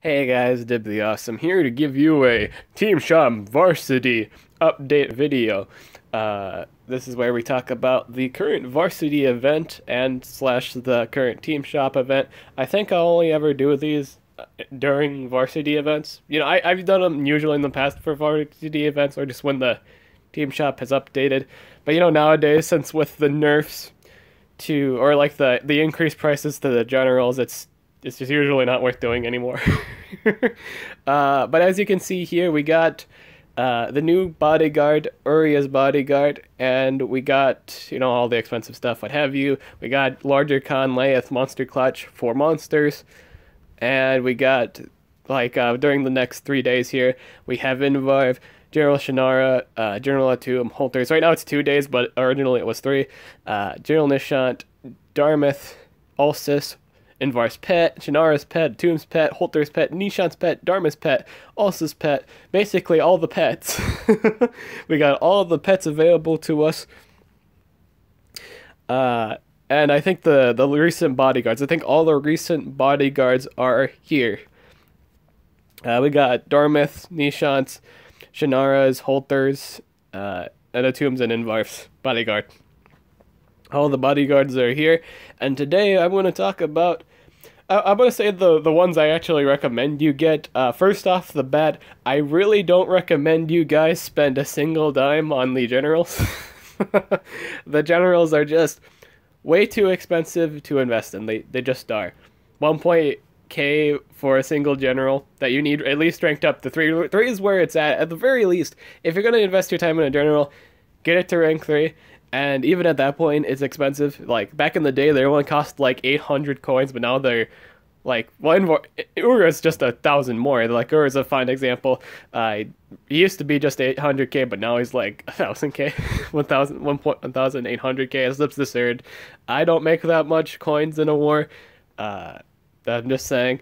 Hey guys, Dib the Awesome here to give you a Team Shop Varsity update video. This is where we talk about the current varsity event and slash the current Team Shop event. I think I'll only ever do these during varsity events. You know, I've done them usually in the past for varsity events or just when the Team Shop has updated. But you know, nowadays, since with the nerfs to, or like the increased prices to the generals, it's just usually not worth doing anymore. But as you can see here, we got the new bodyguard, Uria's bodyguard, and we got, you know, all the expensive stuff, what have you. We got larger con Layeth monster clutch for monsters, and we got, like, during the next 3 days here, we have Invarv, General Shanara, General Atum, Holters. Right now it's 2 days, but originally it was 3. General Nishant, Darmith, Ulsis, Invar's pet, Shanara's pet, Atum's pet, Holter's pet, Nishant's pet, Darmith's pet, Ulsis' pet, basically all the pets. We got all of the pets available to us. And I think the recent bodyguards, I think all the recent bodyguards are here. We got Darmith, Nishant's, Shanara's, Holter's, and Atum's and Invar's bodyguard. All the bodyguards are here, and today I'm going to talk about, I'm going to say the ones I actually recommend you get. First off the bat, I really don't recommend you guys spend a single dime on the generals. The generals are just way too expensive to invest in. They just are. 1.k for a single general that you need at least ranked up to 3. 3 is where it's at the very least. If you're going to invest your time in a general, get it to rank 3. And even at that point, it's expensive. Like, back in the day, they only cost like 800 coins, but now they're like, well, Ura's just 1,000 more. Like, Ura's a fine example. He used to be just 800k, but now he's like 1,000k, 1,800k. That's absurd. I don't make that much coins in a war. I'm just saying.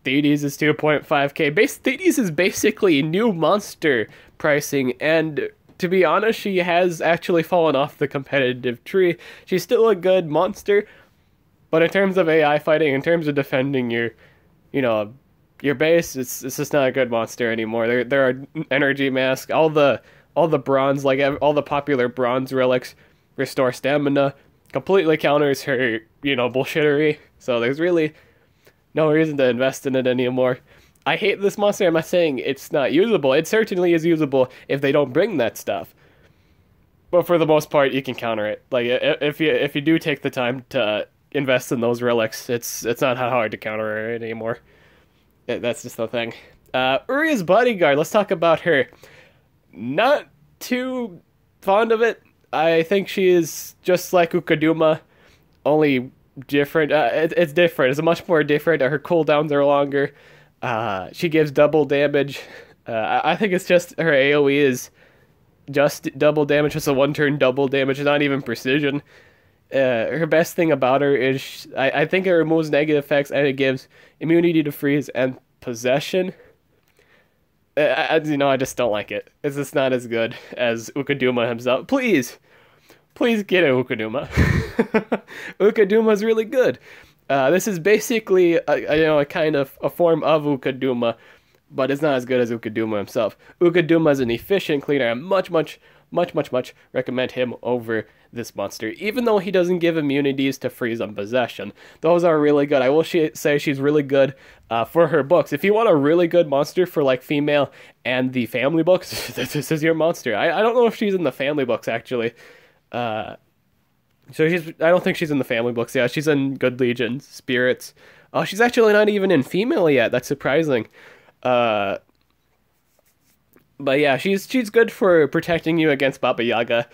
Thedes is 2.5k. Thedes is basically new monster pricing, and to be honest, she has actually fallen off the competitive tree. She's still a good monster, but in terms of AI fighting, in terms of defending your, you know, your base, it's just not a good monster anymore. There are energy masks, all the bronze, like all the popular bronze relics restore stamina, completely counters her, you know, bullshittery. So there's really no reason to invest in it anymore. I hate this monster. I'm not saying it's not usable. It certainly is usable if they don't bring that stuff. But for the most part, you can counter it. Like, if you do take the time to invest in those relics, it's not that hard to counter it anymore. That's just the thing. Uria's bodyguard. Let's talk about her. Not too fond of it. I think she is just like Ukaduma, only different. It's different. It's much more different. Her cooldowns are longer. She gives double damage. I think it's just her AoE is just double damage, just a one-turn double damage. It's not even precision. Her best thing about her is I think it removes negative effects and it gives immunity to freeze and possession. You know, I just don't like it. It's just not as good as Ukaduma himself. Please get a Ukaduma. Ukaduma's really good. This is basically a kind of a form of Ukaduma, but it's not as good as Ukaduma himself. Ukaduma is an efficient cleaner. I much recommend him over this monster, even though he doesn't give immunities to freeze and possession. Those are really good. I will say she's really good for her books. If you want a really good monster for like female and the family books, this is your monster. I don't know if she's in the family books actually. So I don't think she's in the family books. Yeah, she's in Good Legion, Spirits. Oh, she's actually not even in female yet. That's surprising. But yeah, she's good for protecting you against Baba Yaga,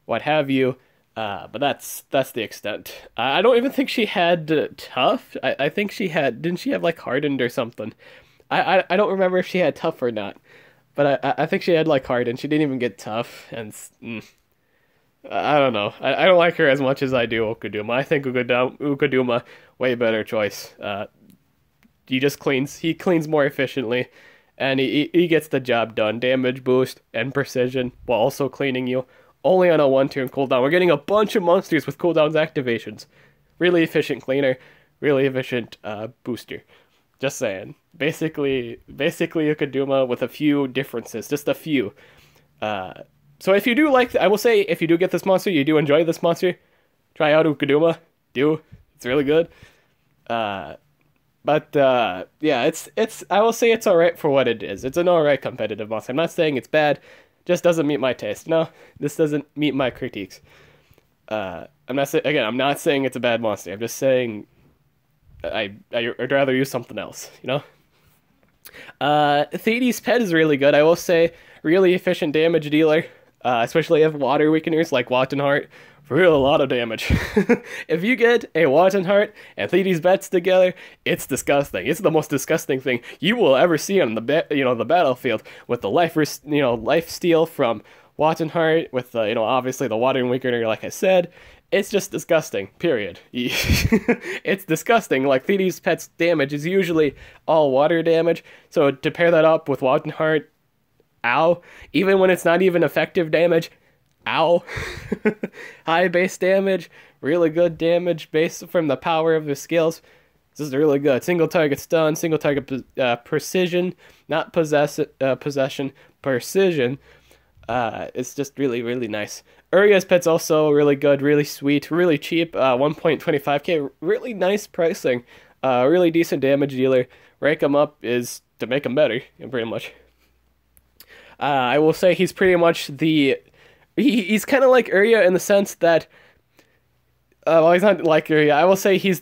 what have you. But that's the extent. I don't even think she had tough. I think she had. Didn't she have like hardened or something? I don't remember if she had tough or not. But I think she had like hardened. She didn't even get tough and. I don't know. I don't like her as much as I do Ukaduma. I think Ukaduma way better choice. He cleans more efficiently, and he gets the job done. Damage boost and precision while also cleaning you. Only on a 1-turn cooldown. We're getting a bunch of monsters with cooldowns activations. Really efficient cleaner, really efficient booster. Just saying. Basically Ukaduma with a few differences, just a few. So if you do like, I will say, if you do get this monster, you do enjoy this monster, try out Ukaduma. It's really good. Yeah, I will say it's alright for what it is. It's an alright competitive monster. I'm not saying it's bad, just doesn't meet my taste. No, this doesn't meet my critiques. I'm not saying it's a bad monster. I'm just saying I'd rather use something else, you know? Thetes pet is really good. I will say, really efficient damage dealer, especially if water weakeners like Watton Heart. Real a lot of damage. If you get a Watton Heart and Thetes bets together, it's disgusting. It's the most disgusting thing you will ever see on the the battlefield, with the life steal from Watton Heart, with the obviously the water weakener, like I said. It's just disgusting, period. It's disgusting. Like, Thetes pet's damage is usually all water damage, so to pair that up with Watton Heart, ow. Even when it's not even effective damage, ow. High base damage, really good damage based from the power of the skills. This is really good. Single target stun, single target precision, not possession, precision. It's just really, really nice. Uria's pet's also really good, really sweet, really cheap, 1.25k, really nice pricing, really decent damage dealer. Rank him up is to make him better, pretty much. I will say he's pretty much he's kind of like Uria in the sense that, well, he's not like Uria. I will say he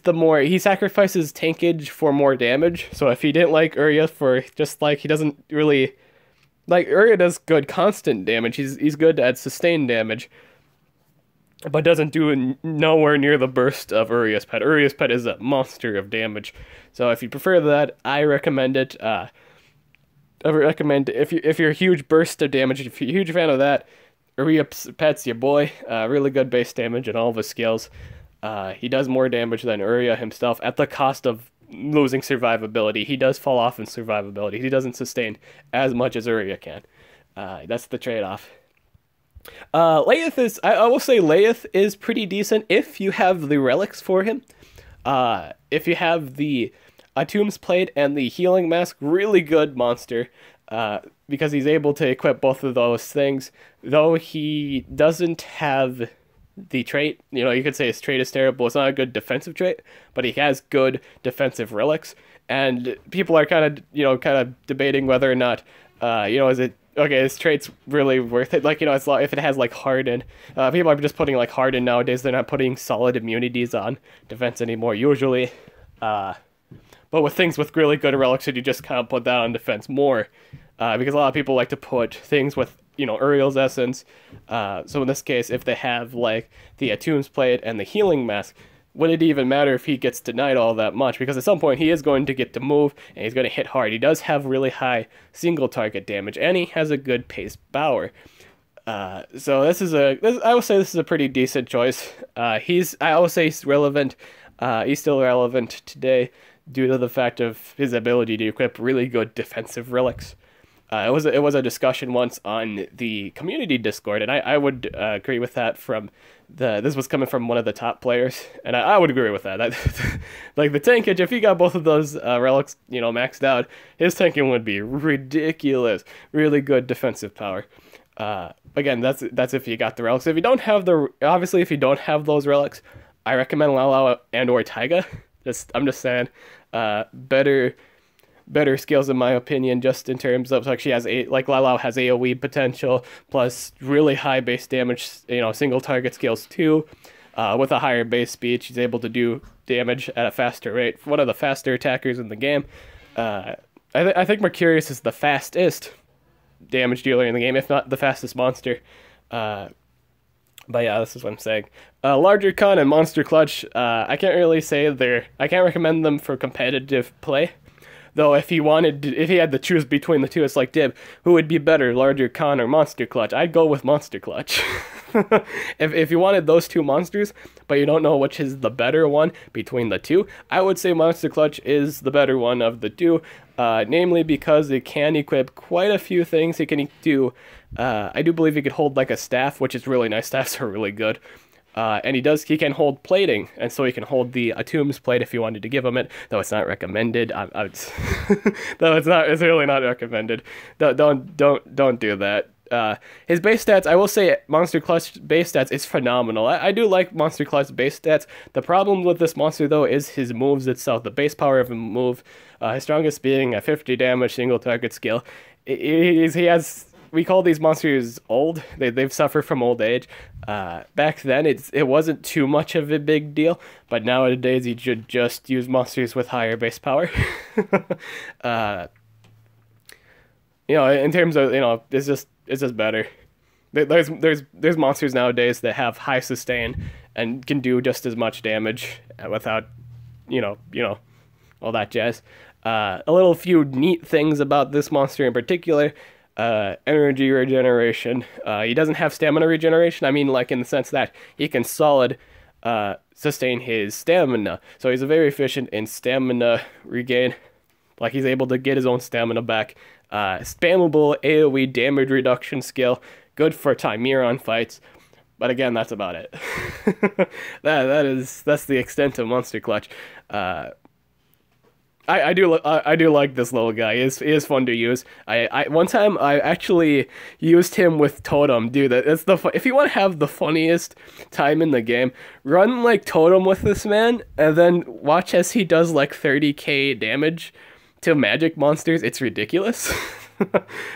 sacrifices tankage for more damage. So if he didn't like Uria for just like, he doesn't really, like, Uria does good constant damage. He's good at sustained damage, but doesn't do nowhere near the burst of Uria's pet. Uria's pet is a monster of damage. So if you prefer that, I recommend it. I recommend, if you're a huge burst of damage, if you're a huge fan of that, Uria's pet's your boy. Really good base damage and all of his skills. He does more damage than Uria himself at the cost of losing survivability. He does fall off in survivability. He doesn't sustain as much as Uria can. That's the trade-off. Laeth is, I will say Laeth is pretty decent if you have the relics for him. If you have the Tomb's Plate and the Healing Mask, really good monster. Because he's able to equip both of those things. Though he doesn't have the trait, you could say his trait is terrible. It's not a good defensive trait, but he has good defensive relics. And people are kind of debating whether or not, is it, okay, his trait's really worth it. Like, it's if it has like harden. People are just putting like harden nowadays. They're not putting solid immunities on defense anymore, usually. But with things with really good relics, you just kind of put that on defense more. Because a lot of people like to put things with, Uriel's Essence. So in this case, if they have, like, the Tomb's Plate and the Healing Mask, would it even matter if he gets denied all that much? Because at some point, he is going to get to move, and he's going to hit hard. He does have really high single target damage, and he has a good pace power. So I will say this is a pretty decent choice. I will say he's relevant. He's still relevant today due to the fact of his ability to equip really good defensive relics. It was a discussion once on the community Discord, and I would agree with that this was coming from one of the top players, and I would agree with that. Like, the tankage, if he got both of those relics, maxed out, his tanking would be ridiculous. Really good defensive power. Again, that's if you got the relics. If you don't have if you don't have those relics, I recommend Lau and or Taiga. I'm just saying, better skills in my opinion, just in terms of, like, Lau has AoE potential, plus really high base damage, single target skills too. With a higher base speed, she's able to do damage at a faster rate. One of the faster attackers in the game. I think Mercurius is the fastest damage dealer in the game, if not the fastest monster. But yeah, this is what I'm saying. Larger Con and Monster Clutch, I can't really say I can't recommend them for competitive play. Though if he had to choose between the two, it's like, Dib, who would be better, Larger Con or Monster Clutch? I'd go with Monster Clutch. If you wanted those two monsters, but you don't know which is the better one between the two, I would say Monster Clutch is the better one of the two, namely because it can equip quite a few things. It can do, I do believe it could hold like a staff, which is really nice. Staffs are really good. And he can hold plating, and so he can hold the Atum's plate if you wanted to give him it, though it's not recommended. Though it's really not recommended. Don't do that. His base stats, I will say, Monster Clutch base stats is phenomenal. I do like Monster Clutch base stats. The problem with this monster, though, is his moves itself. The base power of a move, his strongest being a 50 damage single target skill. He has. We call these monsters old. They've suffered from old age. Back then, it wasn't too much of a big deal, but nowadays you should just use monsters with higher base power. In terms of it's just better. There's monsters nowadays that have high sustain and can do just as much damage without all that jazz. A little few neat things about this monster in particular. Energy regeneration. He doesn't have stamina regeneration. I mean, like, in the sense that he can solid sustain his stamina. So he's very efficient in stamina regain. Like, he's able to get his own stamina back. Spammable AoE damage reduction skill. Good for Chimeron fights. But again, that's about it. That's the extent of Monster Clutch. I do like this little guy. He is fun to use. One time I actually used him with Totem. Dude, that's if you want to have the funniest time in the game, run like Totem with this man, and then watch as he does like 30k damage to magic monsters. It's ridiculous.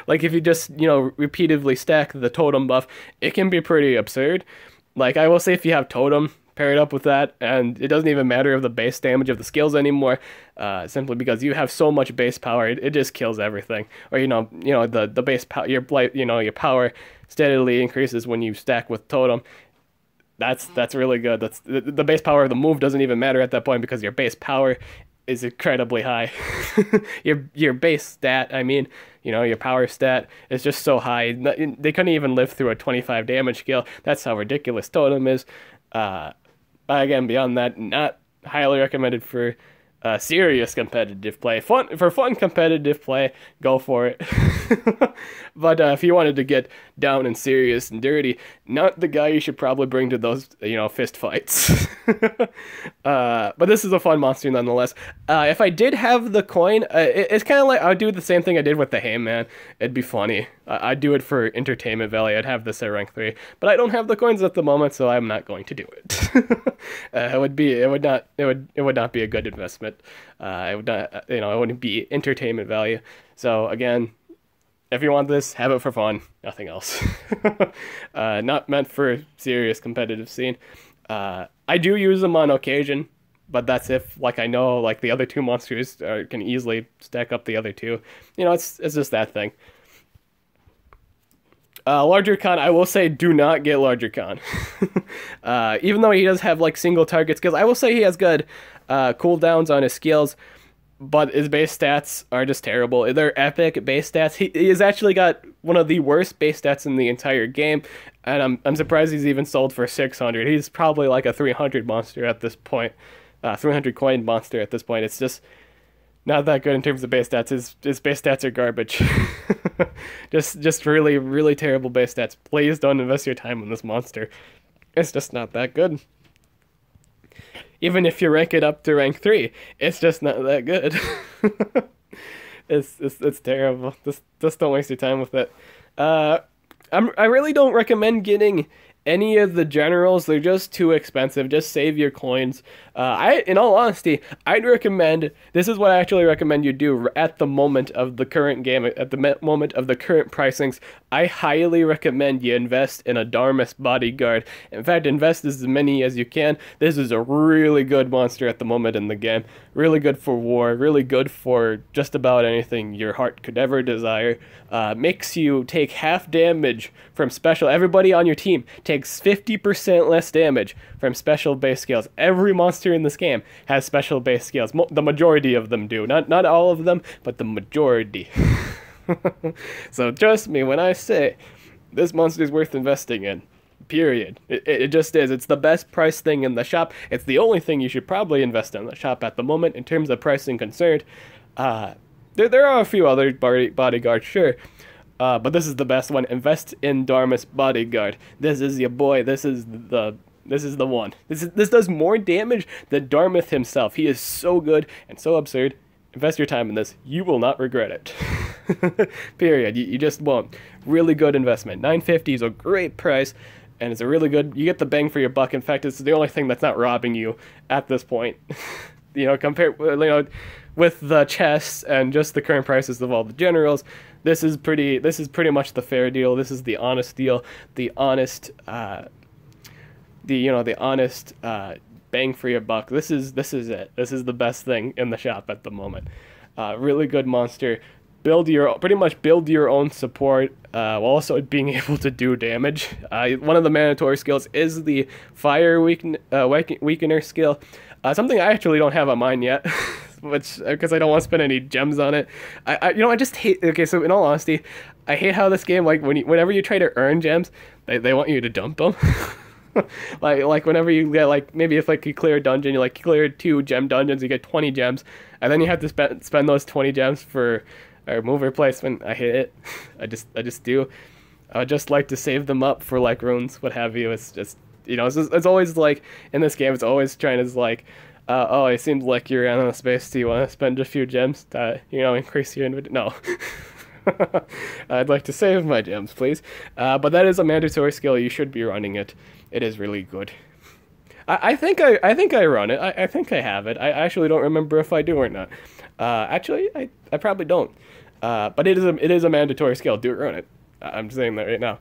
Like, if you just repeatedly stack the Totem buff, it can be pretty absurd. Like, I will say, if you have Totem paired up with that, and it doesn't even matter of the base damage of the skills anymore, simply because you have so much base power, it just kills everything. Or the base power, your power steadily increases when you stack with Totem. That's really good. That's the base power of the move doesn't even matter at that point, because your base power is incredibly high. your base stat, I mean, your power stat is just so high. They couldn't even live through a 25 damage skill. That's how ridiculous Totem is. Again, beyond that, not highly recommended for serious competitive play. For fun competitive play, go for it. But if you wanted to get down and serious and dirty, not the guy you should probably bring to those fist fights. But this is a fun monster nonetheless. If I did have the coin, it's kind of like I'd do the same thing I did with the Hayman. It'd be funny. I'd do it for entertainment value. I'd have this at rank 3, but I don't have the coins at the moment, so I'm not going to do it. It would not be a good investment. It would not, it wouldn't be entertainment value. So again, if you want this, have it for fun, nothing else. Not meant for serious competitive scene. I do use them on occasion, but that's if, like, I know, like, the other two monsters can easily stack up the other two. It's just that thing. Larger Con, I will say, do not get Larger Con. Even though he does have, like, single target skills, I will say he has good cooldowns on his skills, but his base stats are just terrible. They're epic base stats. He has actually got one of the worst base stats in the entire game, and I'm surprised he's even sold for 600. He's probably like a 300 monster at this point. 300 coin monster at this point. It's just not that good in terms of base stats. His base stats are garbage. just really, really terrible base stats. Please don't invest your time in this monster. It's just not that good. Even if you rank it up to rank 3, it's just not that good. It's terrible. Just don't waste your time with it. I really don't recommend getting any of the generals. They're just too expensive. Just save your coins. In all honesty, I'd recommend, this is what I actually recommend you do at the moment of the current game, at the moment of the current pricings. I highly recommend you invest in a Darmith Bodygaurd. In fact, invest as many as you can. This is a really good monster at the moment in the game. Really good for war, really good for just about anything your heart could ever desire. Makes you take half damage from special. Everybody on your team takes 50% less damage from special base skills. Every monster in this game has special base skills. The majority of them do. Not all of them, but the majority. So trust me when I say this monster is worth investing in. Period. It just is. It's the best price thing in the shop. It's the only thing you should probably invest in the shop at the moment in terms of pricing concerned. There are a few other bodyguards, sure. But this is the best one. Invest in Darmith Bodygaurd. This is your boy. This is the This is the one. This does more damage than Darmith himself. He is so good and so absurd. Invest your time in this. You will not regret it. Period. You just won't. Really good investment. $9.50 is a great price, and it's a really good. You get the bang for your buck. In fact, it's the only thing that's not robbing you at this point. Compared, with the chests and just the current prices of all the generals, this is pretty much the fair deal. This is the honest deal. The honest. The honest bang for your buck. This is it. This is the best thing in the shop at the moment. Really good monster. Pretty much build your own support while also being able to do damage. One of the mandatory skills is the fire weakener skill. Something I actually don't have on mine yet, because I don't want to spend any gems on it. I just hate. Okay, so in all honesty, I hate how this game, like whenever you try to earn gems, they want you to dump them. like whenever you get, like, maybe if like you clear a dungeon, you like clear 2 gem dungeons, you get 20 gems, and then you have to spend those 20 gems for a move replacement. I hate it. I just do. I would just like to save them up for like runes, what have you. It's just, it's always like in this game, it's always trying to like, oh, it seems like you're out of space. Do you want to spend a few gems to increase your inventory? No. I'd like to save my gems, please. But that is a mandatory skill. You should be running it. It is really good. I think I run it. I think I have it. I actually don't remember if I do or not. Actually, I probably don't. But it is a mandatory skill. Do run it. I'm saying that right now.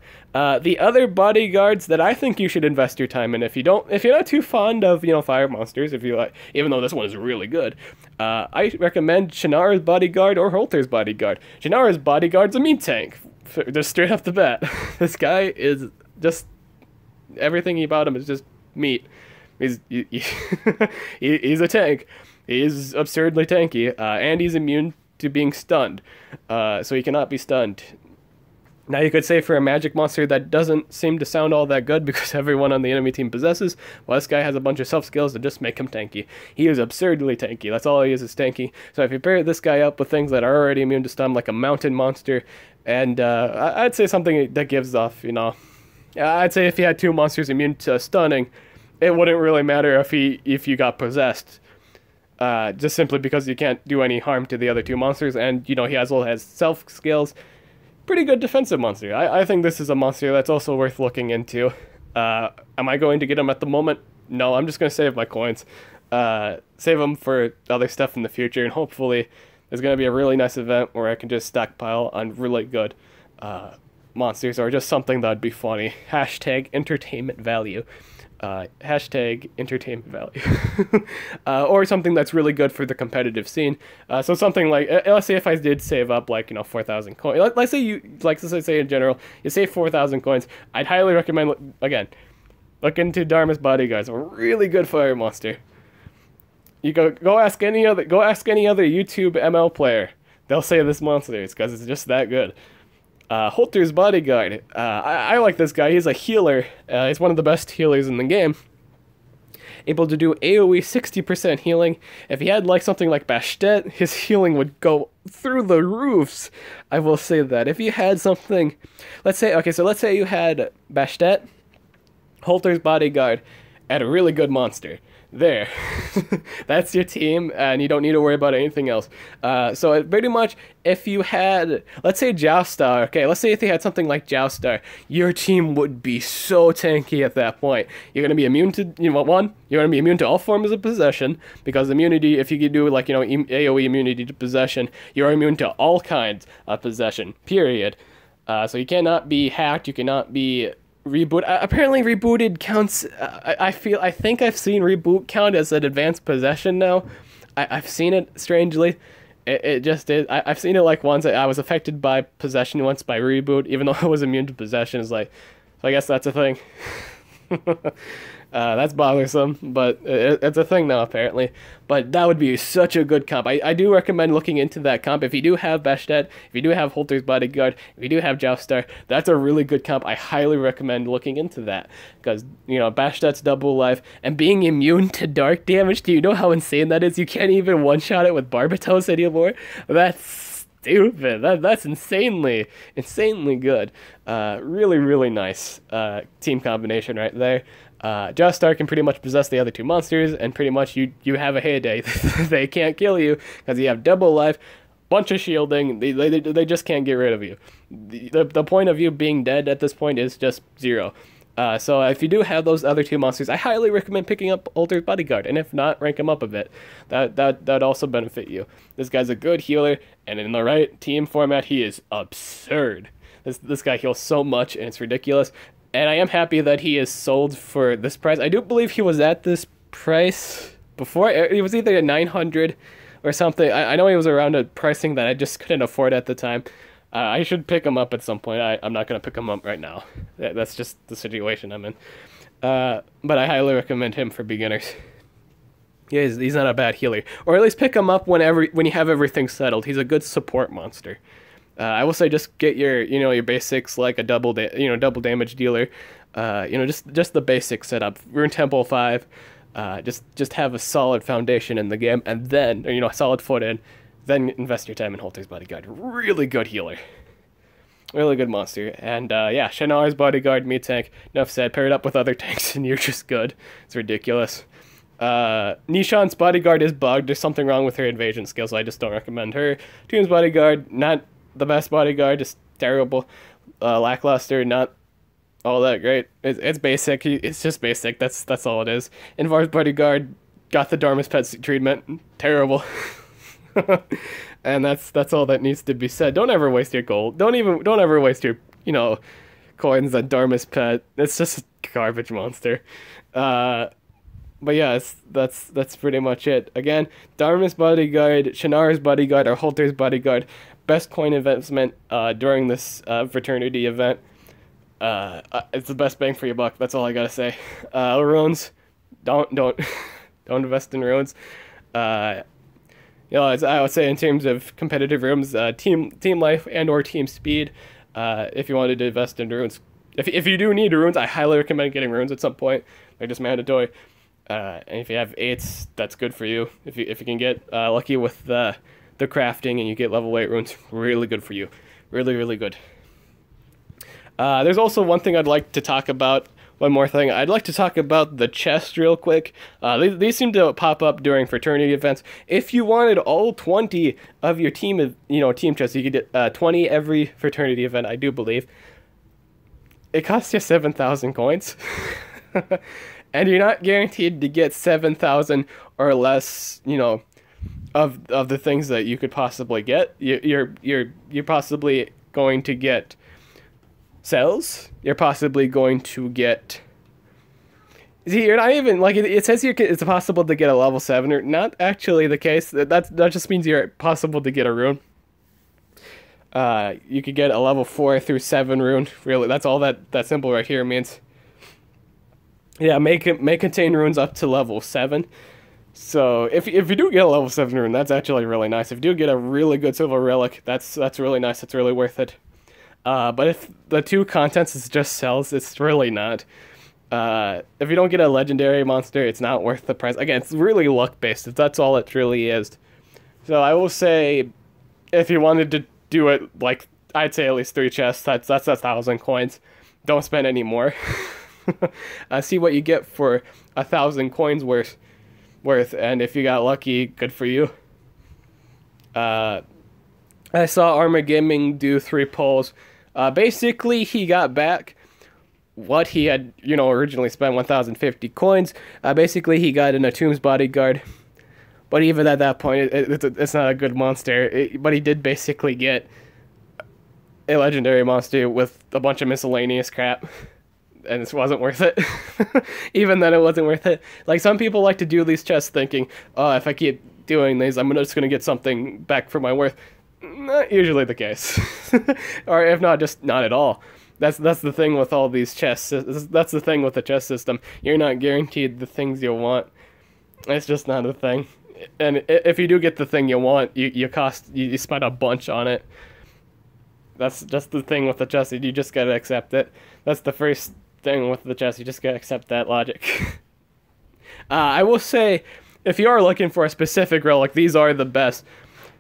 The other bodyguards that I think you should invest your time in, if you're not too fond of fire monsters, if you like, even though this one is really good, I recommend Shanara's Bodyguard or Holters Bodyguard. Shanara's Bodyguard's a meat tank, just straight off the bat. This guy is just everything about him is just meat. He's a tank. He's absurdly tanky, and he's immune to being stunned, so he cannot be stunned. Now you could say for a magic monster that doesn't seem to sound all that good because everyone on the enemy team possesses, well, this guy has a bunch of self skills that just make him tanky. He is absurdly tanky. That's all he is tanky. So if you pair this guy up with things that are already immune to stun, like a mountain monster, and I'd say something that gives off, I'd say if you had 2 monsters immune to stunning, it wouldn't really matter if you got possessed. Just simply because you can't do any harm to the other 2 monsters, and he also has self skills. Pretty good defensive monster. I think this is a monster that's also worth looking into. Am I going to get him at the moment? No, I'm just going to save my coins. Save them for other stuff in the future, and hopefully there's going to be a really nice event where I can just stockpile on really good monsters, or just something that'd be funny. Hashtag entertainment value. Hashtag entertainment value. Or something that's really good for the competitive scene. So something like, let's say if I did save up 4,000 coins. Let's say in general, you save 4,000 coins. I'd highly recommend, again, look into Darmith Bodygaurd. It's a really good fire monster. You go ask any other YouTube ML player. They'll say this monster is because it's just that good. Holters Bodyguard. I like this guy. He's a healer. He's one of the best healers in the game. Able to do AoE 60% healing. If he had something like Basthet, his healing would go through the roofs. I will say that. If you had something, let's say you had Basthet, Holters Bodyguard, and a really good monster. There. That's your team, and you don't need to worry about anything else. So pretty much, if you had, let's say jausstar, okay, let's say if you had something like jausstar, your team would be so tanky at that point. You're going to be immune to, you're going to be immune to all forms of possession, because immunity, if you could do AoE immunity to possession, you're immune to all kinds of possession, period. So you cannot be hacked, you cannot be reboot. Apparently rebooted counts. I think I've seen reboot count as an advanced possession now. I've seen it, strangely. It just is. I've seen it once. I was affected by possession once by reboot, even though I was immune to possession. It's so I guess that's a thing. That's bothersome, but it's a thing now, apparently. But that would be such a good comp. I do recommend looking into that comp. If you do have Basthet, if you do have Holters Bodyguard, if you do have jausstar, that's a really good comp. I highly recommend looking into that. Because, Basthet's double life, and being immune to dark damage, do you know how insane that is? You can't even one-shot it with Barbatos anymore. That's stupid. That's insanely good. Really, really nice team combination right there. Jausstar can pretty much possess the other two monsters, and pretty much you have a heyday. They can't kill you because you have double life, bunch of shielding. They just can't get rid of you. The point of you being dead at this point is just 0. So if you do have those other two monsters, I highly recommend picking up Holters Bodyguard, and if not, rank him up a bit. That'd also benefit you. This guy's a good healer, and in the right team format, he is absurd. This guy heals so much, and it's ridiculous. And I am happy that he is sold for this price. I do believe he was at this price before. It was either at 900 or something. I know he was around a pricing that I just couldn't afford at the time. I should pick him up at some point. I'm not going to pick him up right now. That's just the situation I'm in. But I highly recommend him for beginners. He's not a bad healer. Or at least pick him up when you have everything settled. He's a good support monster. I will say just get your basics like a double damage dealer. Just the basic setup. Rune Temple 5. Just have a solid foundation in the game, and then a solid foot in. Then invest your time in Holters Bodyguard. Really good healer. Really good monster. And yeah, Shanara's Bodyguard, me tank. Enough said. Pair it up with other tanks and you're just good. It's ridiculous. Nishan's Bodyguard is bugged. There's something wrong with her invasion skills, so I just don't recommend her. Toon's Bodyguard, not the best bodyguard, just terrible. Lackluster, not all that great. It's basic. It's just basic. That's all it is. And Vause Bodyguard got the Darmith pet treatment. Terrible. And that's all that needs to be said. Don't ever waste your gold. Don't ever waste your coins on Darmith pet. It's just a garbage monster. But yeah, that's pretty much it. Again, Darmith's Bodyguard, Shanara's Bodyguard, or Holters Bodyguard, best coin investment during this fraternity event. It's the best bang for your buck. That's all I gotta say. Runes, don't invest in runes. I would say in terms of competitive rooms, team life and or team speed. If you wanted to invest in runes, if you do need runes, I highly recommend getting runes at some point. They're just mandatory. And if you have 8s, that's good for you. If you can get lucky with the crafting and you get level 8 runes, really good for you. Really good. There's also one thing I'd like to talk about. One more thing. I'd like to talk about the chest real quick. These seem to pop up during fraternity events. If you wanted all 20 of your team chests, you could get 20 every fraternity event, I do believe. It costs you 7,000 coins. And you're not guaranteed to get 7,000 or less, of the things that you could possibly get. You're possibly going to get cells. You're possibly going to get... See, you're not even... it says here it's possible to get a level 7. Or not actually the case. That just means you're possible to get a rune. You could get a level 4 through 7 rune. Really, that's all that symbol right here means. Yeah, may contain runes up to level 7. So if you do get a level 7 rune, that's actually really nice. If you do get a really good silver relic, that's really nice. It's really worth it. But if the 2 contents is just cells, it's really not. If you don't get a legendary monster, it's not worth the price. Again, it's really luck based. That's all it really is. So I will say, if you wanted to do it, I'd say at least 3 chests. That's 1,000 coins. Don't spend any more. See what you get for 1,000 coins worth, and if you got lucky, good for you. I saw Armor Gaming do 3 polls. Basically, he got back what he had, originally spent 1,050 coins. Basically, he got an Tomb's Bodyguard, but even at that point, it's not a good monster. But he did basically get a legendary monster with a bunch of miscellaneous crap. And this wasn't worth it. Even then, it wasn't worth it. Some people like to do these chests thinking, oh, if I keep doing these, I'm just going to get something back for my worth. Not usually the case. Or if not, just not at all. That's the thing with all these chests. That's the thing with the chest system. You're not guaranteed the things you want. It's just not a thing. And if you do get the thing you want, you spend a bunch on it. That's just the thing with the chest. You just gotta accept it. That's the first thing with the chest. You just gotta accept that logic. I will say, if you are looking for a specific relic, these are the best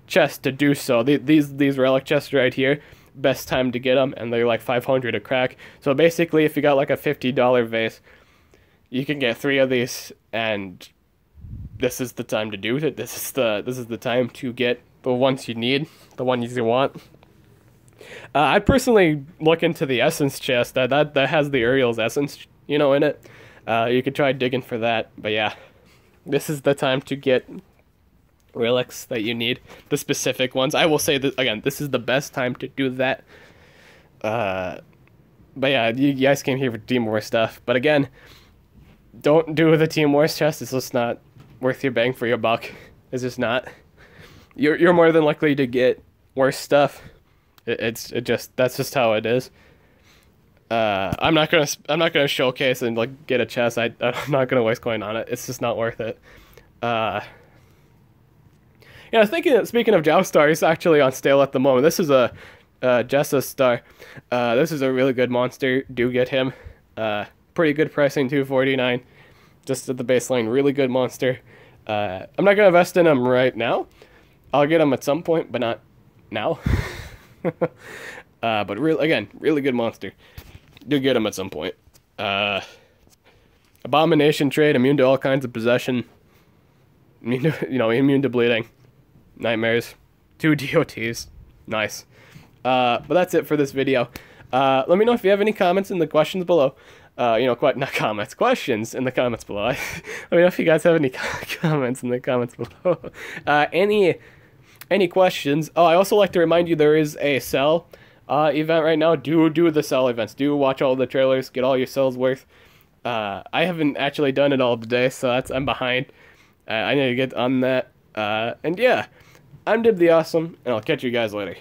chests to do so. These relic chests right here, best time to get them, and they're 500 a crack. So basically, if you got a $50 vase, you can get 3 of these, and this is the time to do it. This is the time to get the ones you need, the ones you want. I'd personally look into the essence chest that has the Uriel's essence, you know, in it. You could try digging for that, but yeah, this is the time to get relics that you need, the specific ones. I will say that again, this is the best time to do that. But yeah, you guys came here for Team Wars stuff, but again, don't do the Team Wars chest. It's just not worth your bang for your buck. It's just not. You're more than likely to get worse stuff. That's just how it is. I'm not gonna showcase and like get a chest. I'm not gonna waste coin on it. It's just not worth it. Yeah, speaking of jausstar, he's actually on sale at the moment. This is a jausstar. This is a really good monster. Do get him. Pretty good pricing, $249. Just at the baseline, really good monster. I'm not gonna invest in him right now. I'll get him at some point, but not now. But really good monster. Do get him at some point. Abomination trait, immune to all kinds of possession. Immune to bleeding. Nightmares. 2 DOTs. Nice. But that's it for this video. Let me know if you have any comments in the questions below. Not comments, questions in the comments below. Let me know if you guys have any comments in the comments below. Any questions? Oh, I also like to remind you there is a sell event right now. Do the sell events. Do watch all the trailers. Get all your sells worth. I haven't actually done it all today, so I'm behind. I need to get on that. And yeah, I'm Dib the Awesome, and I'll catch you guys later.